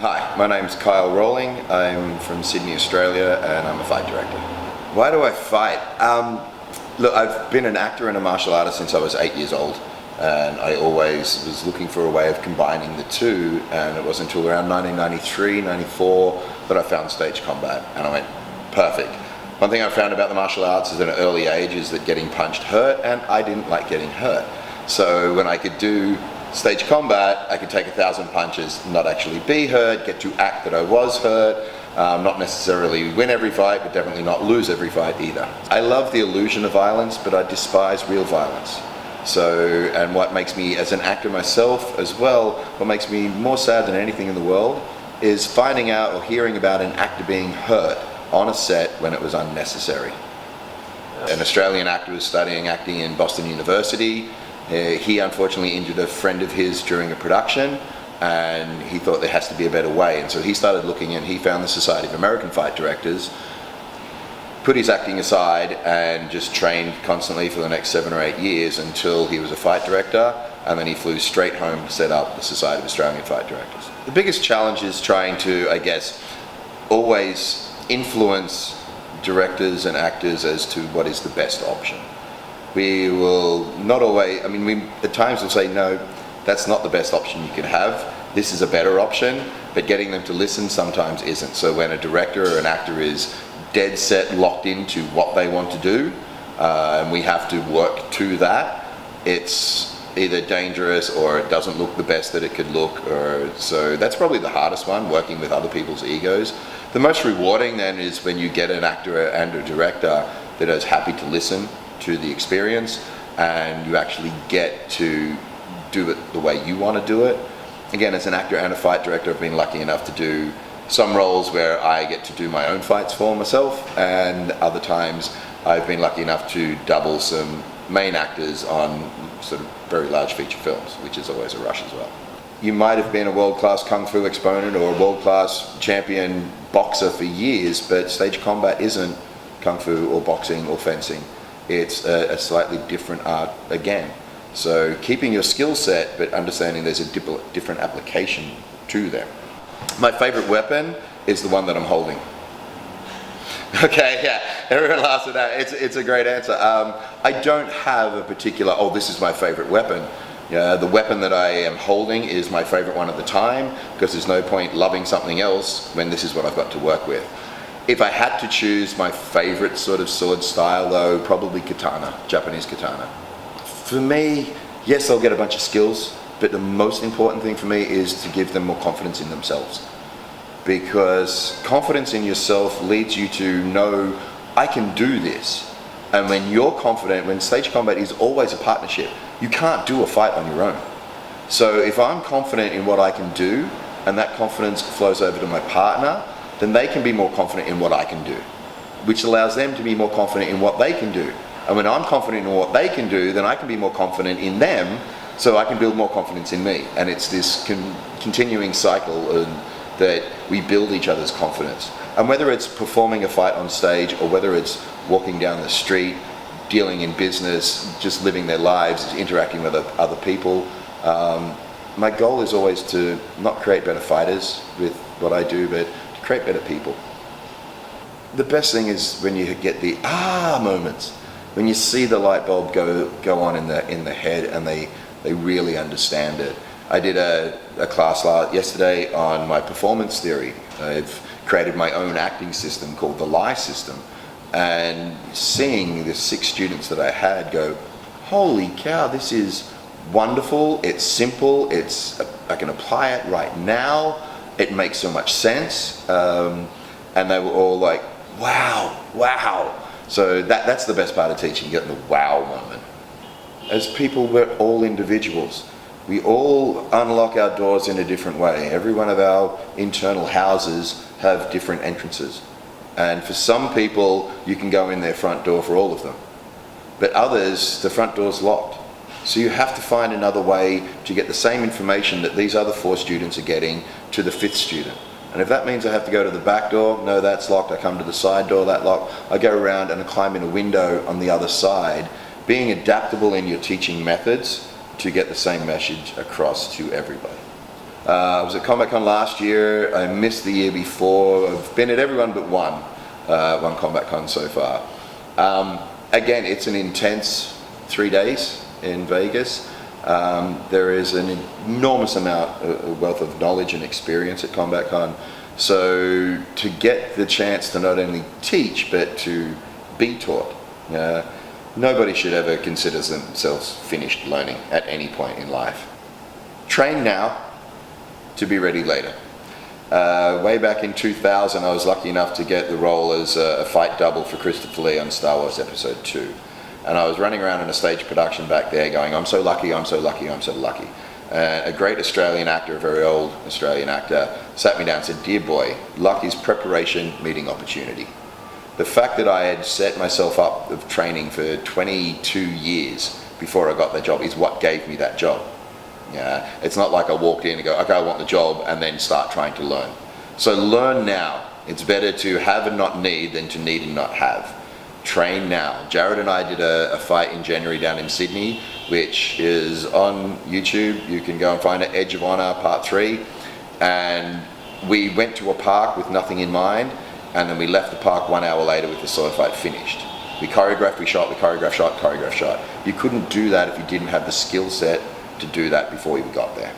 Hi, my name's Kyle Rowling. I'm from Sydney, Australia, and I'm a fight director. Why do I fight? Look, I've been an actor and a martial artist since I was 8 years old, and I always was looking for a way of combining the two, and it wasn't until around 1993, 94 that I found stage combat, and I went, perfect. One thing I found about the martial arts is at an early age is that getting punched hurt, and I didn't like getting hurt. So when I could do stage combat, I could take 1,000 punches, not actually be hurt, get to act that I was hurt, not necessarily win every fight, but definitely not lose every fight either. I love the illusion of violence, but I despise real violence. So, and what makes me, as an actor myself as well, what makes me more sad than anything in the world is finding out or hearing about an actor being hurt on a set when it was unnecessary. An Australian actor was studying acting in Boston University. He unfortunately injured a friend of his during a production, and he thought there has to be a better way, and so he started looking, and he found the Society of American Fight Directors, put his acting aside and just trained constantly for the next 7 or 8 years until he was a fight director, and then he flew straight home to set up the Society of Australian Fight Directors. The biggest challenge is trying to, I guess, always influence directors and actors as to what is the best option. We will not always, we at times will say, no, that's not the best option you can have, this is a better option, but getting them to listen sometimes isn't. So when a director or an actor is dead set locked into what they want to do, and we have to work to that, it's either dangerous or it doesn't look the best that it could look, so that's probably the hardest one, working with other people's egos. The most rewarding then is when you get an actor and a director that is happy to listen to the experience, and you actually get to do it the way you want to do it. Again, as an actor and a fight director, I've been lucky enough to do some roles where I get to do my own fights for myself, and other times I've been lucky enough to double some main actors on sort of very large feature films, which is always a rush as well. You might have been a world-class kung fu exponent or a world-class champion boxer for years, but stage combat isn't kung fu or boxing or fencing. It's a slightly different art again. So keeping your skill set, but understanding there's a different application to them. My favorite weapon is the one that I'm holding. Okay, yeah, everyone laughs at that. It's a great answer. I don't have a particular, this is my favorite weapon. The weapon that I am holding is my favorite one at the time, because there's no point loving something else when this is what I've got to work with. If I had to choose my favorite sort of sword style though, probably katana, Japanese katana. For me, yes, they'll get a bunch of skills, but the most important thing for me is to give them more confidence in themselves. Because confidence in yourself leads you to know, I can do this. And when you're confident, when stage combat is always a partnership, you can't do a fight on your own. So if I'm confident in what I can do, and that confidence flows over to my partner, then they can be more confident in what I can do, which allows them to be more confident in what they can do. And when I'm confident in what they can do, then I can be more confident in them, so I can build more confidence in me. And it's this continuing cycle that we build each other's confidence. And whether it's performing a fight on stage, or whether it's walking down the street, dealing in business, just living their lives, interacting with other people, my goal is always to not create better fighters with what I do, but to create better people. The best thing is when you get the moments, when you see the light bulb go on in the head and they really understand it. I did a class yesterday on my performance theory. I've created my own acting system called the Lie System, and seeing the 6 students that I had go, holy cow, this is wonderful, it's simple, I can apply it right now, it makes so much sense, and they were all like, wow. So that's the best part of teaching, getting the wow moment. As people, we're all individuals. We all unlock our doors in a different way. Every one of our internal houses have different entrances. And for some people, you can go in their front door for all of them. But others, the front door's locked. So you have to find another way to get the same information that these other 4 students are getting to the 5th student. And if that means I have to go to the back door, no, that's locked, I come to the side door, that's locked, I go around and I climb in a window on the other side, being adaptable in your teaching methods to get the same message across to everybody. I was at CombatCon last year. I missed the year before. I've been at everyone but one CombatCon so far. Again, it's an intense 3 days in Vegas. There is an enormous amount of wealth of knowledge and experience at CombatCon. So to get the chance to not only teach but to be taught. Nobody should ever consider themselves finished learning at any point in life. Train now to be ready later. Way back in 2000, I was lucky enough to get the role as a fight double for Christopher Lee on Star Wars Episode 2. And I was running around in a stage production back there going, I'm so lucky, I'm so lucky, I'm so lucky. A great Australian actor, a very old Australian actor, sat me down and said, dear boy, luck is preparation meeting opportunity. The fact that I had set myself up of training for 22 years before I got the job is what gave me that job. It's not like I walked in and go, okay, I want the job, and then start trying to learn. So learn now. It's better to have and not need than to need and not have. Train now. Jared and I did a fight in January down in Sydney, which is on YouTube. You can go and find it, Edge of Honor Part 3. And we went to a park with nothing in mind, and then we left the park 1 hour later with the sword fight finished. We choreographed, we shot, we choreographed, shot, choreographed, shot. You couldn't do that if you didn't have the skill set to do that before you got there.